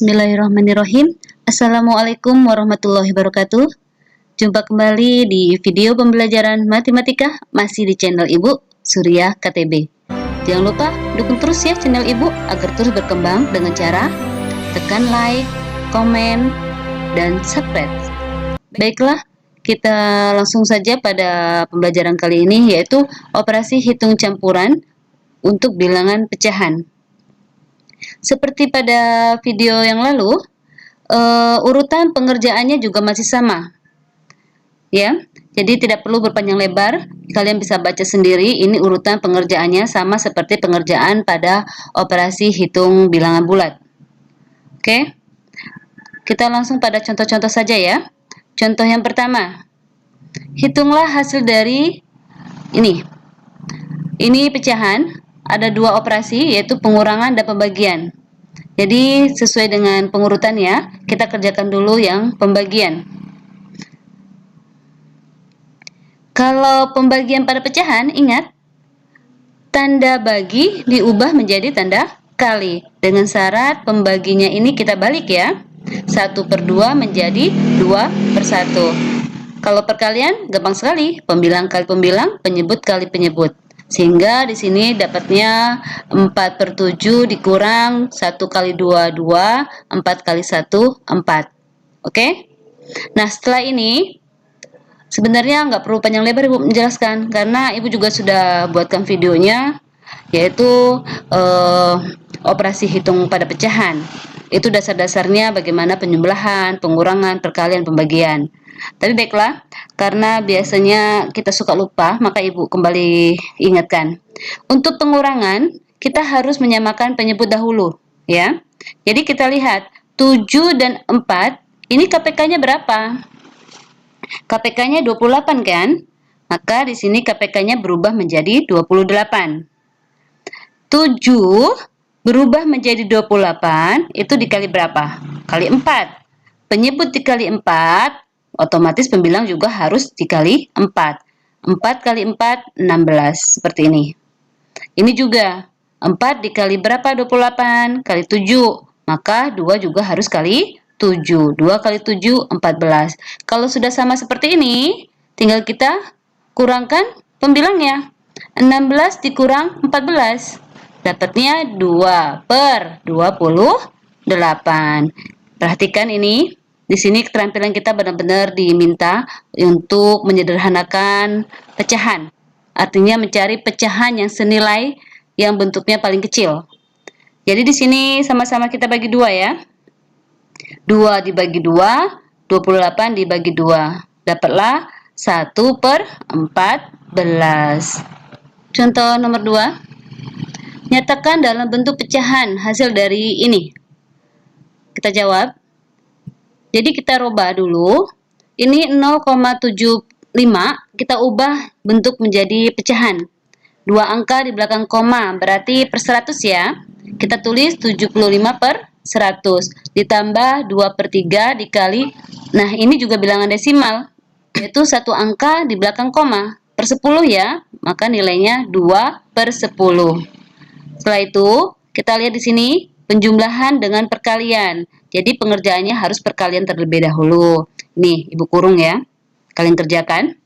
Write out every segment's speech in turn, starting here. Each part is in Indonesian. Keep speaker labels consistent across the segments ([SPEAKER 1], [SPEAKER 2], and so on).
[SPEAKER 1] Bismillahirrahmanirrahim. Assalamualaikum warahmatullahi wabarakatuh. Jumpa kembali di video pembelajaran matematika masih di channel Ibu Surya KTB. Jangan lupa dukung terus ya channel Ibu agar terus berkembang dengan cara tekan like, komen, dan subscribe. Baiklah, kita langsung saja pada pembelajaran kali ini, yaitu operasi hitung campuran untuk bilangan pecahan. Seperti pada video yang lalu, urutan pengerjaannya juga masih sama, ya. Jadi tidak perlu berpanjang lebar, kalian bisa baca sendiri. Ini urutan pengerjaannya sama seperti pengerjaan pada operasi hitung bilangan bulat. Oke, kita langsung pada contoh-contoh saja ya. Contoh yang pertama, hitunglah hasil dari ini. Ini pecahan. Ada dua operasi, yaitu pengurangan dan pembagian. Jadi sesuai dengan pengurutannya, kita kerjakan dulu yang pembagian. Kalau pembagian pada pecahan, ingat, tanda bagi diubah menjadi tanda kali. Dengan syarat pembaginya ini kita balik ya. 1/2 menjadi 2/1. Kalau perkalian, gampang sekali. Pembilang kali pembilang, penyebut kali penyebut. Sehingga di sini dapatnya 4/7 dikurang 1 kali 2, 2, 4 kali 1, 4. Oke? Nah, setelah ini, sebenarnya nggak perlu panjang lebar Ibu menjelaskan, karena Ibu juga sudah buatkan videonya, yaitu operasi hitung pada pecahan. Itu dasar-dasarnya bagaimana penjumlahan, pengurangan, perkalian, pembagian. Tapi baiklah, karena biasanya kita suka lupa, maka Ibu kembali ingatkan. Untuk pengurangan, kita harus menyamakan penyebut dahulu, ya. Jadi kita lihat, 7 dan 4, ini KPK-nya berapa? KPK-nya 28 kan? Maka di sini KPK-nya berubah menjadi 28. 7 berubah menjadi 28, itu dikali berapa? Kali 4. Penyebut dikali 4, otomatis pembilang juga harus dikali 4. 4 kali 4, 16. Seperti ini. Ini juga 4 dikali berapa? 28 kali 7. Maka 2 juga harus kali 7. 2 kali 7, 14. Kalau sudah sama seperti ini, tinggal kita kurangkan pembilangnya. 16 dikurang 14. Dapatnya 2/28. Perhatikan ini. Di sini keterampilan kita benar-benar diminta untuk menyederhanakan pecahan. Artinya mencari pecahan yang senilai yang bentuknya paling kecil. Jadi di sini sama-sama kita bagi 2 ya. 2 dibagi 2, 28 dibagi 2. Dapatlah 1/14. Contoh nomor 2. Nyatakan dalam bentuk pecahan hasil dari ini. Kita jawab. Jadi kita rubah dulu. Ini 0,75 kita ubah bentuk menjadi pecahan. 2 angka di belakang koma berarti per 100 ya. Kita tulis 75/100 ditambah 2/3 dikali. Nah, ini juga bilangan desimal, yaitu 1 angka di belakang koma per 10 ya. Maka nilainya 2/10. Setelah itu, kita lihat di sini penjumlahan dengan perkalian. Jadi pengerjaannya harus perkalian terlebih dahulu. Nih, Ibu kurung ya. Kalian kerjakan.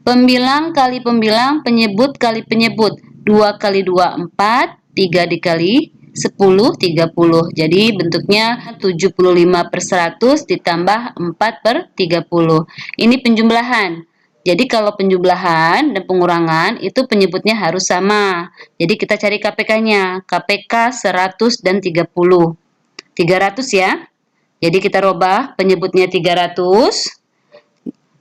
[SPEAKER 1] Pembilang kali pembilang, penyebut kali penyebut. 2 kali 2, 4. 3 dikali 10, 30. Jadi bentuknya 75/100 ditambah 4/30. Ini penjumlahan. Jadi kalau penjumlahan dan pengurangan itu penyebutnya harus sama. Jadi kita cari KPK-nya. KPK 100 dan 30. 300 ya. Jadi kita rubah penyebutnya 300.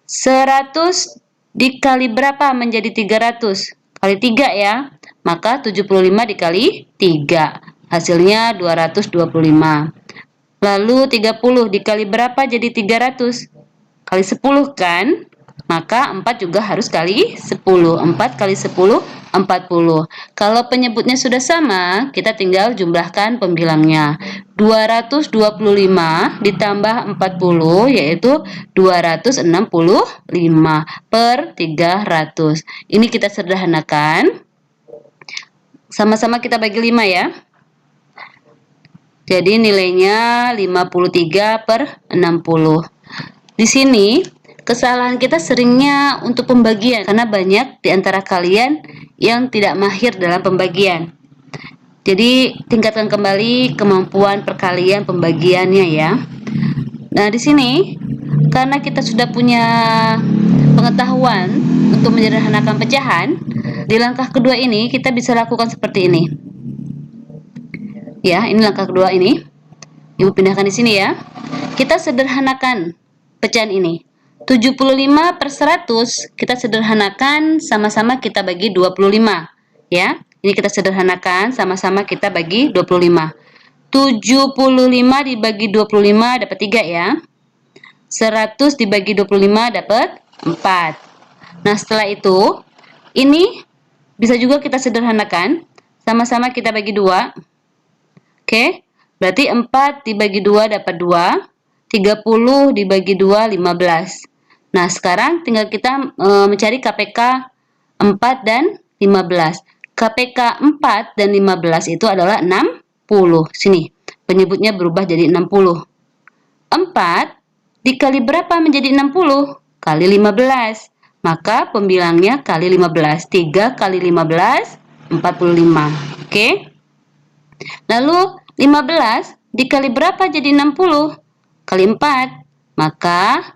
[SPEAKER 1] 100 dikali berapa menjadi 300? Kali 3 ya. Maka 75 dikali 3. Hasilnya 225. Lalu 30 dikali berapa jadi 300? Kali 10 kan? Maka 4 juga harus kali 10. 4 kali 10, 40. Kalau penyebutnya sudah sama, kita tinggal jumlahkan pembilangnya. 225 ditambah 40, yaitu 265/300. Ini kita sederhanakan. Sama-sama kita bagi 5 ya. Jadi nilainya 53/60. Di sini kesalahan kita seringnya untuk pembagian karena banyak di antara kalian yang tidak mahir dalam pembagian. Jadi tingkatkan kembali kemampuan perkalian pembagiannya ya. Nah, di sini karena kita sudah punya pengetahuan untuk menyederhanakan pecahan, di langkah kedua ini kita bisa lakukan seperti ini. Ya, ini langkah kedua ini. Ibu pindahkan di sini ya. Kita sederhanakan pecahan ini. 75/100 kita sederhanakan sama-sama kita bagi 25. Ya, ini kita sederhanakan sama-sama kita bagi 25. 75 dibagi 25 dapat 3 ya. 100 dibagi 25 dapat 4. Nah, setelah itu, ini bisa juga kita sederhanakan. Sama-sama kita bagi 2. Oke, berarti 4 dibagi 2 dapat 2. 30 dibagi 2, 15. Nah, sekarang tinggal kita mencari KPK 4 dan 15. KPK 4 dan 15 itu adalah 60. Sini, penyebutnya berubah jadi 60. 4 dikali berapa menjadi 60? Kali 15. Maka pembilangnya kali 15. 3 kali 15, 45. Oke? Lalu 15 dikali berapa jadi 60? Kali 4. Maka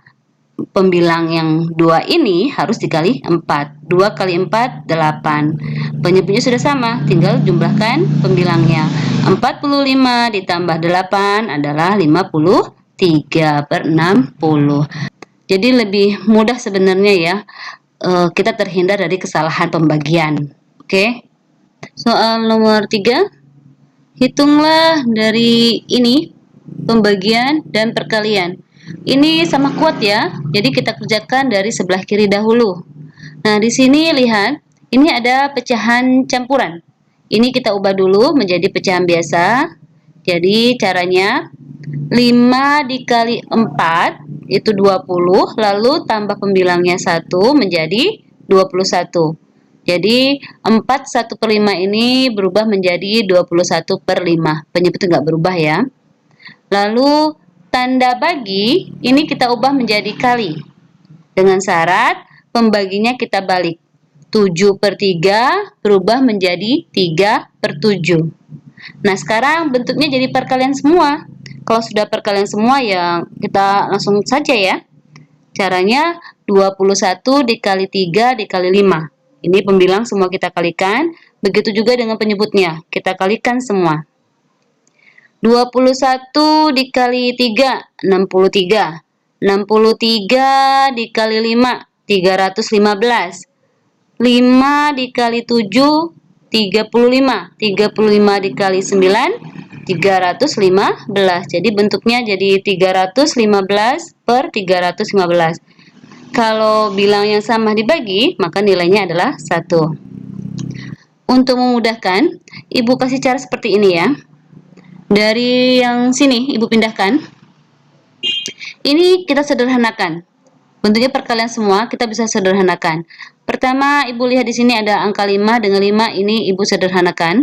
[SPEAKER 1] pembilang yang 2 ini harus dikali 4. 2 kali 4, 8. Penyebutnya sudah sama, tinggal jumlahkan pembilangnya. 45 ditambah 8 adalah 53/60. Jadi lebih mudah sebenarnya ya, kita terhindar dari kesalahan pembagian. Oke? Soal nomor 3. Hitunglah dari ini pembagian dan perkalian. Ini sama kuat ya. Jadi kita kerjakan dari sebelah kiri dahulu. Nah, di sini lihat, ini ada pecahan campuran. Ini kita ubah dulu menjadi pecahan biasa. Jadi caranya 5 dikali 4 itu 20, lalu tambah pembilangnya 1 menjadi 21. Jadi 4 1/5 ini berubah menjadi 21/5. Penyebutnya nggak berubah ya. Lalu tanda bagi ini kita ubah menjadi kali. Dengan syarat pembaginya kita balik. 7/3 berubah menjadi 3/7. Nah, sekarang bentuknya jadi perkalian semua. Kalau sudah perkalian semua ya kita langsung saja ya. Caranya 21 dikali 3 dikali 5. Ini pembilang semua kita kalikan. Begitu juga dengan penyebutnya. Kita kalikan semua. 21 dikali 3, 63. 63 dikali 5, 315. 5 dikali 7, 35. 35 dikali 9, 315. Jadi bentuknya jadi 315/315. Kalau bilang yang sama dibagi, maka nilainya adalah 1. Untuk memudahkan, Ibu kasih cara seperti ini ya. Dari yang sini, Ibu pindahkan. Ini kita sederhanakan. Bentuknya perkalian semua, kita bisa sederhanakan. Pertama, Ibu lihat di sini ada angka 5 dengan 5, ini Ibu sederhanakan.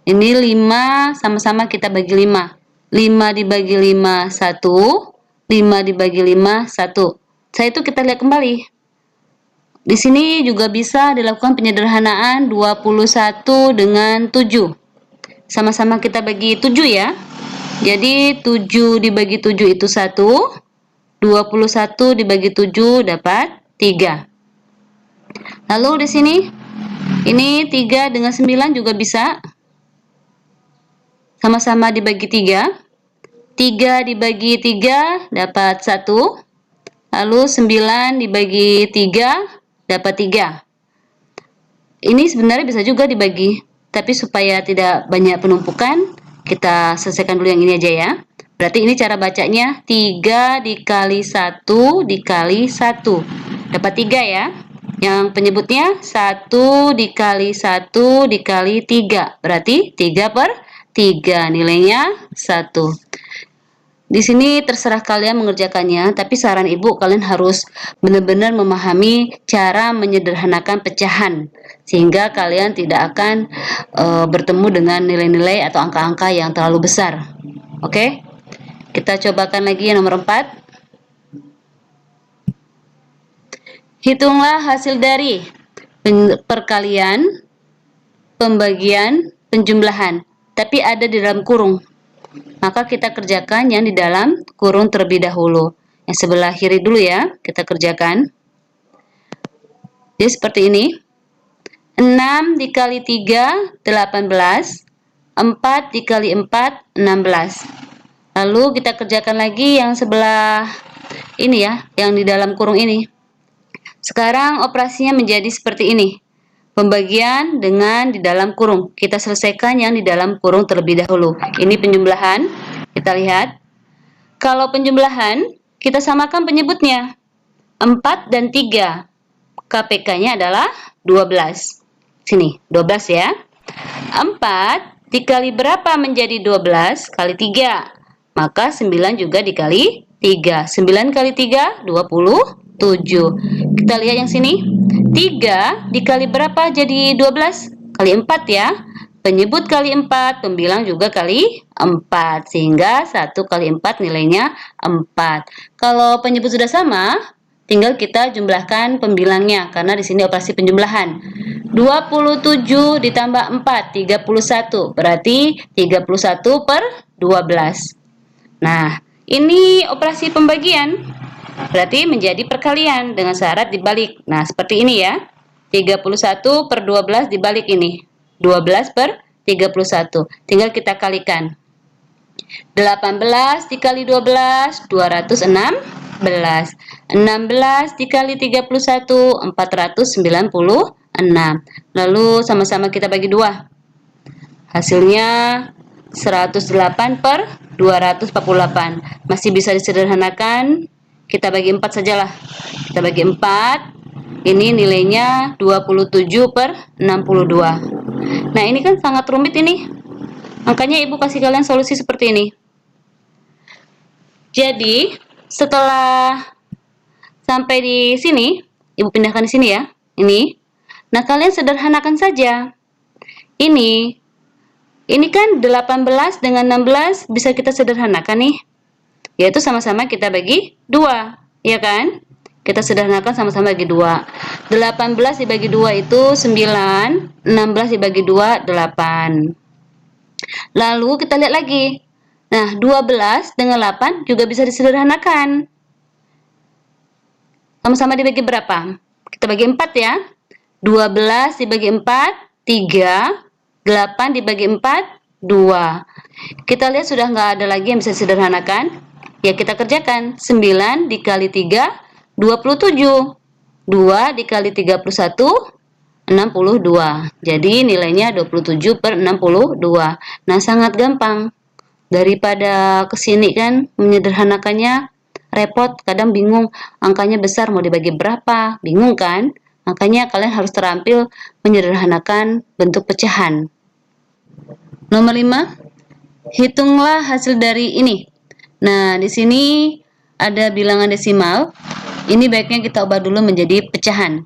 [SPEAKER 1] Ini 5 sama-sama kita bagi 5. 5 dibagi 5, 1. 5 dibagi 5, 1. Setelah itu kita lihat kembali. Di sini juga bisa dilakukan penyederhanaan 21 dengan 7. Sama-sama kita bagi 7 ya. Jadi 7 dibagi 7 itu 1. 21 dibagi 7 dapat 3. Lalu di sini ini 3 dengan 9 juga bisa. Sama-sama dibagi 3. 3 dibagi 3 dapat 1. Lalu 9 dibagi 3 dapat 3. Ini sebenarnya bisa juga dibagi, tapi supaya tidak banyak penumpukan, kita selesaikan dulu yang ini aja ya. Berarti ini cara bacanya 3 dikali 1 dikali 1. Dapat 3 ya. Yang penyebutnya 1 dikali 1 dikali 3. Berarti 3/3. Nilainya 1. Di sini terserah kalian mengerjakannya, tapi saran ibu kalian harus benar-benar memahami cara menyederhanakan pecahan, sehingga kalian tidak akan bertemu dengan nilai-nilai atau angka-angka yang terlalu besar. Oke? Kita cobakan lagi yang nomor 4. Hitunglah hasil dari perkalian, pembagian, penjumlahan, tapi ada di dalam kurung. Maka kita kerjakan yang di dalam kurung terlebih dahulu. Yang sebelah kiri dulu ya, kita kerjakan. Jadi seperti ini. 6 dikali 3, 18. 4 dikali 4, 16. Lalu kita kerjakan lagi yang sebelah ini ya, yang di dalam kurung ini. Sekarang operasinya menjadi seperti ini. Pembagian dengan di dalam kurung. Kita selesaikan yang di dalam kurung terlebih dahulu. Ini penjumlahan. Kita lihat. Kalau penjumlahan, kita samakan penyebutnya. 4 dan 3. KPK-nya adalah 12. Sini, 12 ya. 4 dikali berapa menjadi 12? Kali 3. Maka 9 juga dikali 3. 9 kali 3, 27. Kita lihat yang sini. 3 dikali berapa jadi 12? Kali 4 ya. Penyebut kali 4, pembilang juga kali 4. Sehingga 1 kali 4 nilainya 4. Kalau penyebut sudah sama, tinggal kita jumlahkan pembilangnya. Karena di sini operasi penjumlahan. 27 ditambah 4, 31. Berarti 31 per 12. Nah, ini operasi pembagian. Berarti menjadi perkalian dengan syarat dibalik. Nah, seperti ini ya. 31 per 12 dibalik ini. 12 per 31. Tinggal kita kalikan. 18 dikali 12, 216. 16 dikali 31, 496. Lalu sama-sama kita bagi 2. Hasilnya 108 per 248. Masih bisa disederhanakan. Kita bagi 4 sajalah. Kita bagi 4. Ini nilainya 27 per 62. Nah, ini kan sangat rumit ini. Makanya ibu kasih kalian solusi seperti ini. Jadi, setelah sampai di sini, ibu pindahkan di sini ya. Ini. Nah, kalian sederhanakan saja. Ini kan 18 dengan 16 bisa kita sederhanakan nih. Yaitu sama-sama kita bagi 2, ya kan? Kita sederhanakan sama-sama bagi 2. 18 dibagi 2 itu 9, 16 dibagi 2, 8. Lalu kita lihat lagi. Nah, 12 dengan 8 juga bisa disederhanakan. Sama-sama dibagi berapa? Kita bagi 4 ya. 12 dibagi 4, 3. 8 dibagi 4, 2. Kita lihat sudah nggak ada lagi yang bisa disederhanakan. Ya, kita kerjakan. 9 dikali 3, 27. 2 dikali 31, 62. Jadi nilainya 27 per 62. Nah, sangat gampang. Daripada kesini kan menyederhanakannya repot, kadang bingung. Angkanya besar mau dibagi berapa, bingung kan? Makanya kalian harus terampil menyederhanakan bentuk pecahan. Nomor 5. Hitunglah hasil dari ini. Nah, di sini ada bilangan desimal. Ini baiknya kita ubah dulu menjadi pecahan.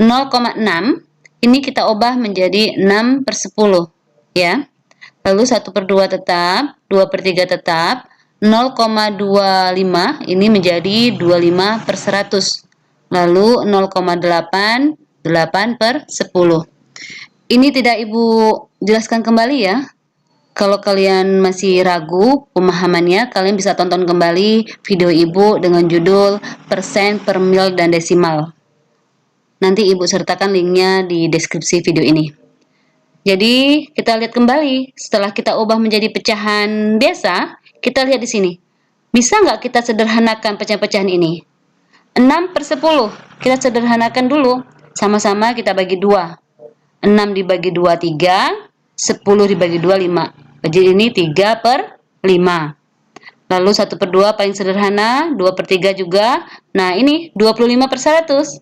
[SPEAKER 1] 0,6 ini kita ubah menjadi 6 per 10 ya. Lalu 1 per 2 tetap, 2 per 3 tetap. 0,25 ini menjadi 25 per 100. Lalu 0,8 8 per 10. Ini tidak ibu jelaskan kembali ya. Kalau kalian masih ragu pemahamannya, kalian bisa tonton kembali video ibu dengan judul persen, per mil, dan desimal. Nanti ibu sertakan linknya di deskripsi video ini. Jadi kita lihat kembali, setelah kita ubah menjadi pecahan biasa, kita lihat di sini. Bisa nggak kita sederhanakan pecahan-pecahan ini? 6 per 10, kita sederhanakan dulu. Sama-sama kita bagi 2. 6 dibagi 2, 3. 10 dibagi 2, 5. Jadi ini 3 per 5. Lalu 1 per 2 paling sederhana, 2 per 3 juga. Nah, ini 25 per 100.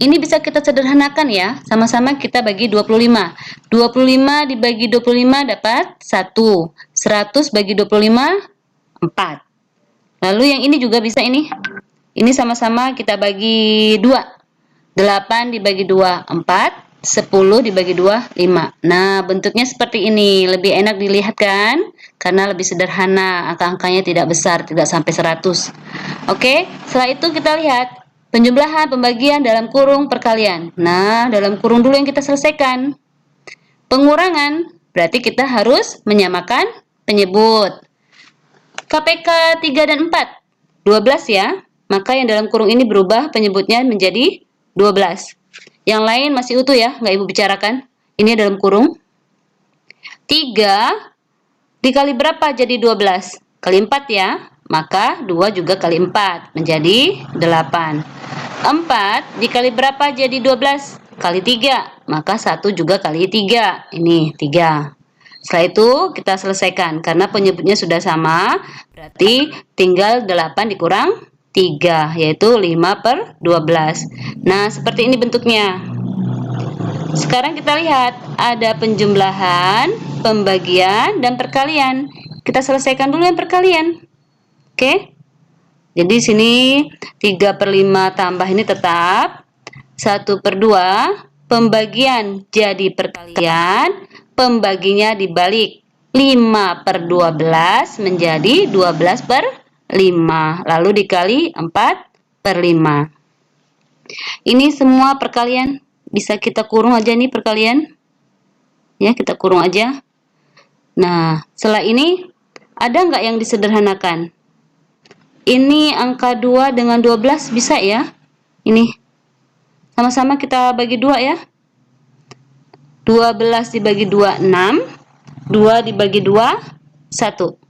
[SPEAKER 1] Ini bisa kita sederhanakan ya. Sama-sama kita bagi 25. 25 dibagi 25 dapat 1. 100 bagi 25, 4. Lalu yang ini juga bisa ini. Ini sama-sama kita bagi 2. 8 dibagi 2, 4. 10 dibagi 2, 5. Nah, bentuknya seperti ini. Lebih enak dilihat kan? Karena lebih sederhana. Angka-angkanya tidak besar, tidak sampai 100. Oke, setelah itu kita lihat penjumlahan, pembagian, dalam kurung, perkalian. Nah, dalam kurung dulu yang kita selesaikan. Pengurangan, berarti kita harus menyamakan penyebut. KPK 3 dan 4, 12 ya. Maka yang dalam kurung ini berubah penyebutnya menjadi 12. Yang lain masih utuh ya, nggak Ibu bicarakan. Ini dalam kurung. 3 dikali berapa jadi 12? Kali 4 ya. Maka 2 juga kali 4 menjadi 8. 4 dikali berapa jadi 12? Kali 3. Maka 1 juga kali 3. Ini 3. Setelah itu kita selesaikan. Karena penyebutnya sudah sama, berarti tinggal 8 dikurang 3, yaitu 5/12. Nah, seperti ini bentuknya. Sekarang kita lihat, ada penjumlahan, pembagian, dan perkalian. Kita selesaikan dulu yang perkalian. Oke? Jadi sini 3/5 tambah ini tetap 1/2. Pembagian jadi perkalian, pembaginya dibalik. 5/12 menjadi 12/5. Lalu dikali 4/5. Ini semua perkalian. Bisa kita kurung aja nih perkalian. Ya, kita kurung aja. Nah, setelah ini ada nggak yang disederhanakan? Ini angka 2 dengan 12 bisa ya? Ini. Sama-sama kita bagi 2 ya. 12 dibagi 2, 6. 2 dibagi 2, 1.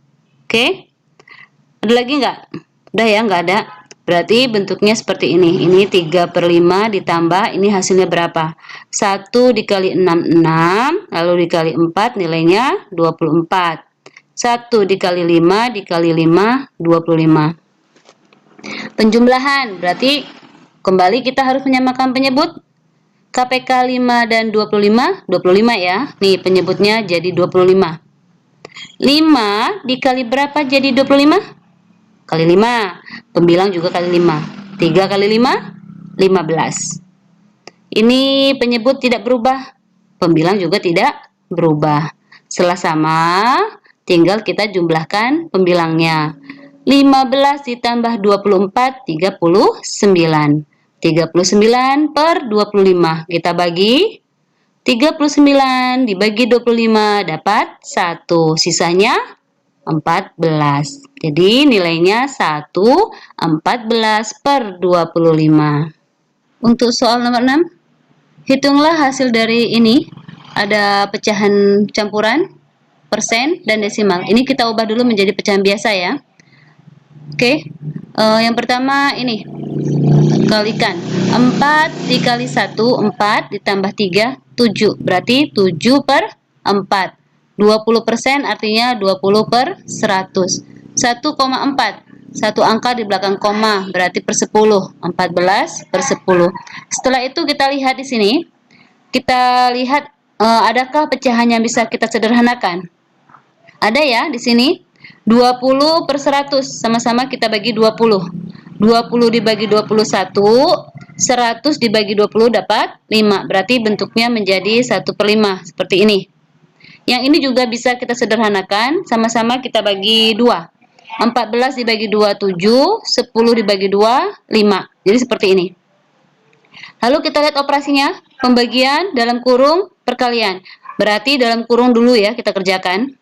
[SPEAKER 1] Oke? Ada lagi nggak? Udah ya, nggak ada. Berarti bentuknya seperti ini. Ini 3/5 ditambah, ini hasilnya berapa? 1 dikali 6, 6. Lalu dikali 4, nilainya 24. 1 dikali 5, dikali 5, 25. Penjumlahan, berarti kembali kita harus menyamakan penyebut. KPK 5 dan 25, 25 ya. Nih penyebutnya jadi 25. 5 dikali berapa jadi 25? Kali 5. Pembilang juga kali 5. 3 kali 5, 15. Ini penyebut tidak berubah. Pembilang juga tidak berubah. Setelah sama, tinggal kita jumlahkan pembilangnya. 15 ditambah 24, 39. 39/25. Kita bagi. 39 dibagi 25 dapat 1. Sisanya 14. Jadi nilainya 1, 14/25. Untuk soal nomor 6, hitunglah hasil dari ini. Ada pecahan campuran, persen, dan desimal. Ini kita ubah dulu menjadi pecahan biasa ya. Oke, yang pertama ini. Kalikan. 4 dikali 1, 4 ditambah 3, 7. Berarti 7/4. 20% artinya 20/100. 1,4. Satu angka di belakang koma, berarti per 10. 14/10. Setelah itu kita lihat di sini. Kita lihat adakah pecahan yang bisa kita sederhanakan? Ada ya di sini. 20/100. Sama-sama kita bagi 20. 20 dibagi 21, 100 dibagi 20 dapat 5. Berarti bentuknya menjadi 1/5 seperti ini. Yang ini juga bisa kita sederhanakan. Sama-sama kita bagi 2. 14 dibagi 2, 7. 10 dibagi 2, 5. Jadi seperti ini. Lalu kita lihat operasinya. Pembagian, dalam kurung, perkalian. Berarti dalam kurung dulu ya kita kerjakan.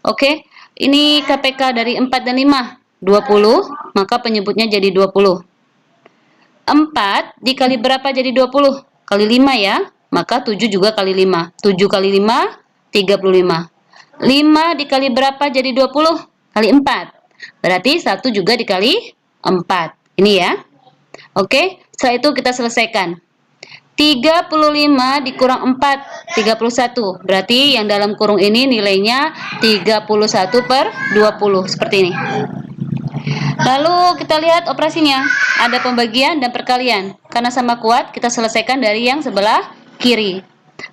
[SPEAKER 1] Oke. Ini KPK dari 4 dan 5. 20. Maka penyebutnya jadi 20. 4 dikali berapa jadi 20? Kali 5 ya. Maka 7 juga kali 5. 7 kali 5, 35. 5 dikali berapa jadi 20? Kali 4. Berarti 1 juga dikali 4. Ini ya. Oke, setelah itu kita selesaikan. 35 dikurang 4, 31. Berarti yang dalam kurung ini nilainya 31/20. Seperti ini. Lalu kita lihat operasinya. Ada pembagian dan perkalian. Karena sama kuat, kita selesaikan dari yang sebelah kiri.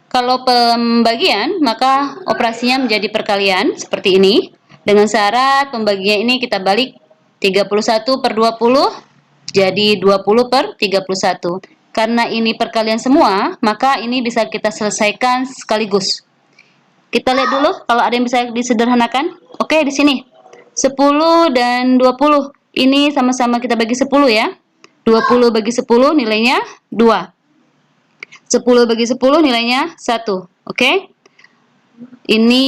[SPEAKER 1] Kalau pembagian, maka operasinya menjadi perkalian seperti ini. Dengan syarat pembagian ini kita balik 31 per 20 jadi 20 per 31. Karena ini perkalian semua, maka ini bisa kita selesaikan sekaligus. Kita lihat dulu kalau ada yang bisa disederhanakan. Oke, di sini 10 dan 20. Ini sama-sama kita bagi 10 ya. 20 bagi 10 nilainya 2. 10 bagi 10 nilainya 1. Oke. Ini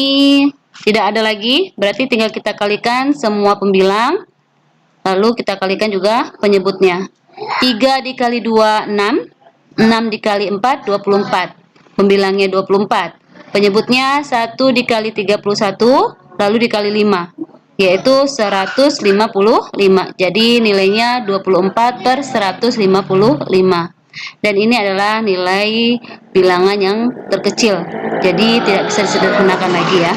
[SPEAKER 1] tidak ada lagi, berarti tinggal kita kalikan semua pembilang. Lalu kita kalikan juga penyebutnya. 3 dikali 2, 6. 6 dikali 4, 24. Pembilangnya 24. Penyebutnya 1 dikali 31, lalu dikali 5. Yaitu 155. Jadi nilainya 24 per 155. Dan ini adalah nilai bilangan yang terkecil. Jadi tidak bisa disederhanakan lagi ya.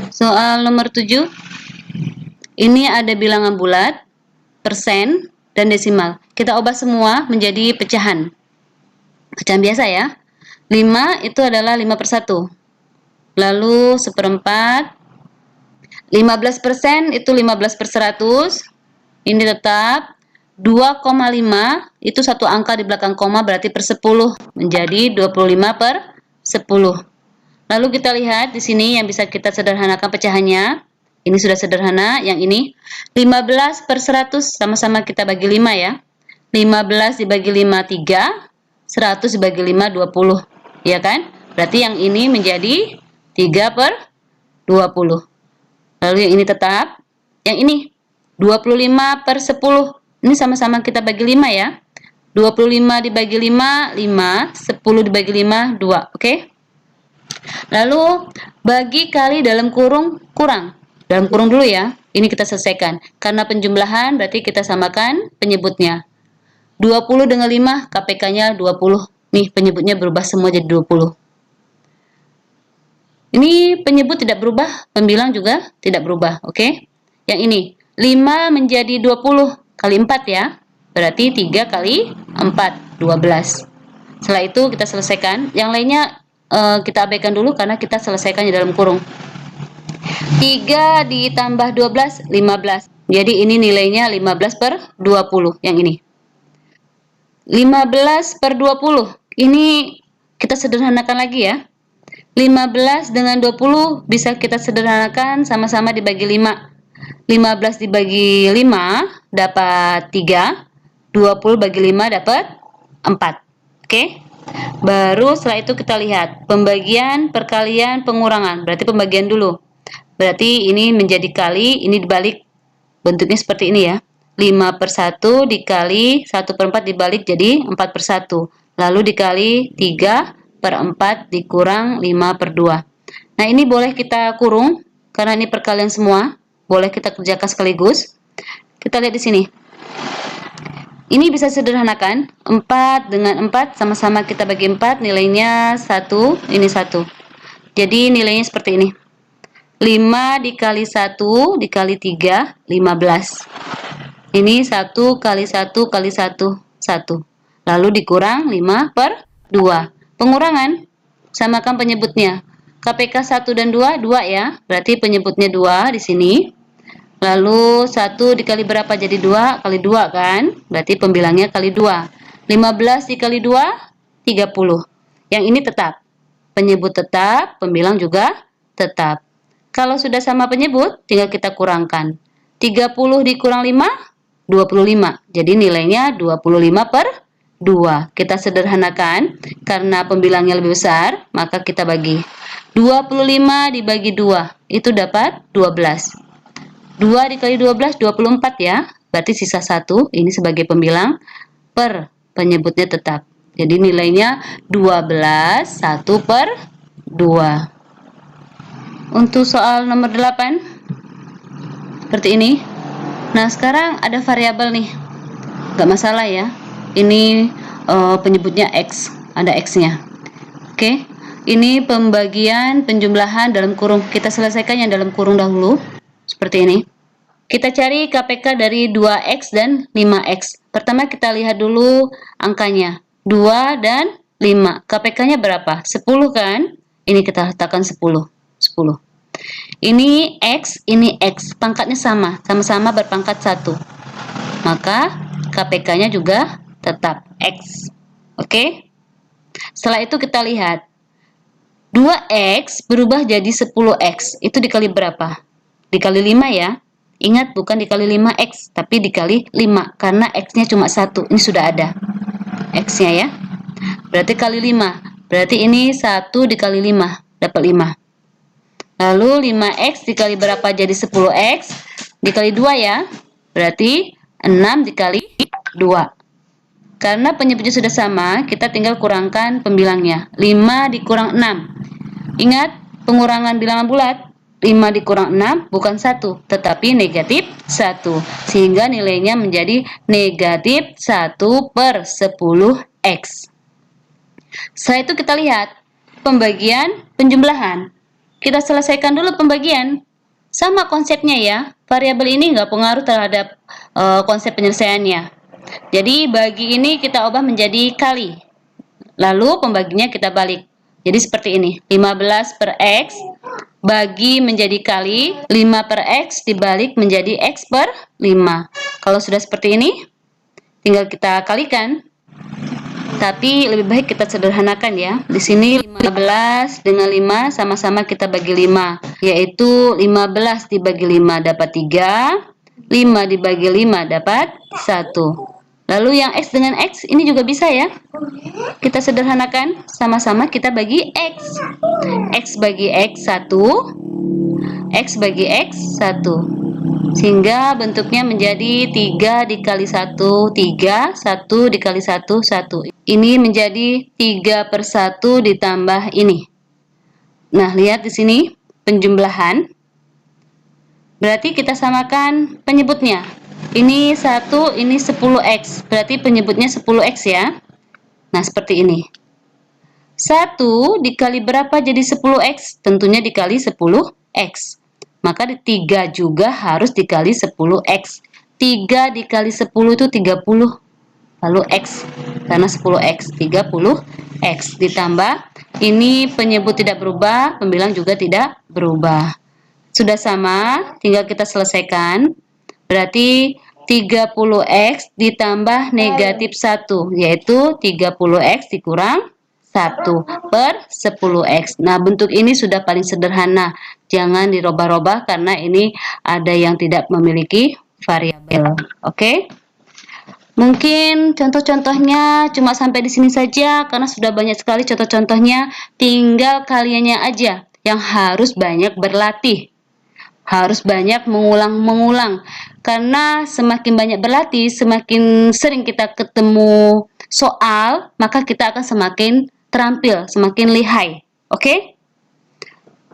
[SPEAKER 1] Soal nomor 7. Ini ada bilangan bulat, persen, dan desimal. Kita ubah semua menjadi pecahan. Pecahan biasa ya. 5 itu adalah 5 per 1. Lalu 1/4. 15% itu 15 per 100. Ini tetap. 2,5 itu satu angka di belakang koma berarti per 10. Menjadi 25 per 10. Lalu kita lihat di sini yang bisa kita sederhanakan pecahannya. Ini sudah sederhana, yang ini 15 per 100 sama-sama kita bagi 5 ya. 15 dibagi 5 3, 100 dibagi 5 20. Ya kan? Berarti yang ini menjadi 3 per 20. Lalu yang ini tetap. Yang ini 25 per 10. Ini sama-sama kita bagi 5 ya. 25 dibagi 5, 5. 10 dibagi 5, 2. Oke? Lalu bagi kali dalam kurung kurang. Dalam kurung dulu ya. Ini kita selesaikan. Karena penjumlahan berarti kita samakan penyebutnya. 20 dengan 5, KPK-nya 20. Nih penyebutnya berubah semua jadi 20. Ini penyebut tidak berubah, pembilang juga tidak berubah. Oke? Yang ini 5 menjadi 20 kali 4 ya. Berarti 3 kali 4, 12. Setelah itu kita selesaikan. Yang lainnya kita abaikan dulu karena kita selesaikannya dalam kurung. 3 ditambah 12, 15. Jadi ini nilainya 15 per 20. Yang ini 15 per 20. Ini kita sederhanakan lagi ya. 15 dengan 20 bisa kita sederhanakan sama-sama dibagi 5. 15 dibagi 5 dapat 3. 20 bagi 5 dapat 4. Oke? Baru setelah itu kita lihat pembagian, perkalian, pengurangan. Berarti pembagian dulu. Berarti ini menjadi kali, ini dibalik. Bentuknya seperti ini ya. 5 per 1 dikali 1/4 dibalik jadi 4 per 1. Lalu dikali 3 per 4 dikurang 5 per 2. Nah ini boleh kita kurung karena ini perkalian semua. Boleh kita kerjakan sekaligus. Kita lihat di sini. Ini bisa sederhanakan. 4 dengan 4 sama-sama kita bagi 4. Nilainya 1. Ini 1. Jadi nilainya seperti ini. 5 dikali 1 dikali 3, 15. Ini 1 kali 1 kali 1, 1. Lalu dikurang 5 per 2. Pengurangan. Samakan penyebutnya. KPK 1 dan 2, 2 ya. Berarti penyebutnya 2 di sini. Lalu 1 dikali berapa jadi 2 kali 2 kan? Berarti pembilangnya kali 2. 15 dikali 2, 30. Yang ini tetap. Penyebut tetap, pembilang juga tetap. Kalau sudah sama penyebut, tinggal kita kurangkan. 30 dikurang 5, 25. Jadi nilainya 25 per 2. Kita sederhanakan. Karena pembilangnya lebih besar, maka kita bagi. 25 dibagi 2. Itu dapat 12. 2 dikali 12, 24 ya. Berarti sisa 1. Ini sebagai pembilang per penyebutnya tetap. Jadi nilainya 12, 1 per 2. Untuk soal nomor 8. Seperti ini. Nah sekarang ada variabel nih. Gak masalah ya. Ini penyebutnya X. Ada X-nya. Oke. Ini pembagian penjumlahan dalam kurung. Kita selesaikan yang dalam kurung dahulu. Seperti ini. Kita cari KPK dari 2X dan 5X. Pertama kita lihat dulu angkanya. 2 dan 5. KPK-nya berapa? 10 kan? Ini kita letakkan 10. 10. Ini X, ini X. Pangkatnya sama, sama-sama berpangkat 1. Maka KPK-nya juga tetap X. Oke? Setelah itu kita lihat. 2X berubah jadi 10X. Itu dikali berapa? Dikali 5 ya. Ingat, bukan dikali 5X, tapi dikali 5. Karena X-nya cuma 1. Ini sudah ada X-nya ya. Berarti kali 5. Berarti ini 1 dikali 5. Dapat 5. Lalu 5X dikali berapa jadi 10X? Dikali 2 ya. Berarti 6 dikali 2. Karena penyebutnya sudah sama, kita tinggal kurangkan pembilangnya. 5 dikurang 6. Ingat, pengurangan bilangan bulat. 5 dikurang 6 bukan 1, tetapi negatif 1. Sehingga nilainya menjadi negatif 1/10X. Setelah itu kita lihat pembagian penjumlahan. Kita selesaikan dulu pembagian. Sama konsepnya ya, variabel ini nggak pengaruh terhadap konsep penyelesaiannya. Jadi bagi ini kita ubah menjadi kali. Lalu pembaginya kita balik. Jadi seperti ini, 15/X bagi menjadi kali, 5/X dibalik menjadi X/5. Kalau sudah seperti ini, tinggal kita kalikan. Tapi lebih baik kita sederhanakan ya. Di sini 15 dengan 5 sama-sama kita bagi 5, yaitu 15 dibagi 5 dapat 3, 5 dibagi 5 dapat 1. Lalu yang X dengan X ini juga bisa ya. Kita sederhanakan, sama-sama kita bagi X. X bagi X 1, X bagi X 1. Sehingga bentuknya menjadi 3 dikali 1, 3, 1 dikali 1, 1. Ini menjadi 3/1 ditambah ini. Nah, lihat di sini penjumlahan. Berarti kita samakan penyebutnya. Ini 1, ini 10X. Berarti penyebutnya 10X ya. Nah, seperti ini. 1 dikali berapa jadi 10X? Tentunya dikali 10X. Maka 3 juga harus dikali 10X. 3 dikali 10 itu 30. Lalu X. Karena 10X. 30X. Ditambah, ini penyebut tidak berubah, pembilang juga tidak berubah. Sudah sama, tinggal kita selesaikan. Berarti 30X ditambah negatif 1, yaitu 30X dikurang 1/10X. Nah, bentuk ini sudah paling sederhana. Jangan dirubah-rubah karena ini ada yang tidak memiliki variabel. Oke? Mungkin contoh-contohnya cuma sampai di sini saja karena sudah banyak sekali contoh-contohnya. Tinggal kaliannya aja yang harus banyak berlatih. Harus banyak mengulang-mengulang. Karena semakin banyak berlatih, semakin sering kita ketemu soal, maka kita akan semakin terampil, semakin lihai. Oke?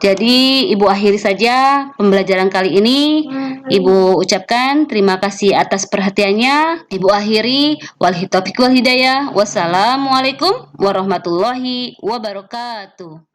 [SPEAKER 1] Jadi, Ibu akhiri saja pembelajaran kali ini. Ibu ucapkan terima kasih atas perhatiannya. Ibu akhiri, wabillahi taufiq wal hidayah. Wassalamualaikum warahmatullahi wabarakatuh.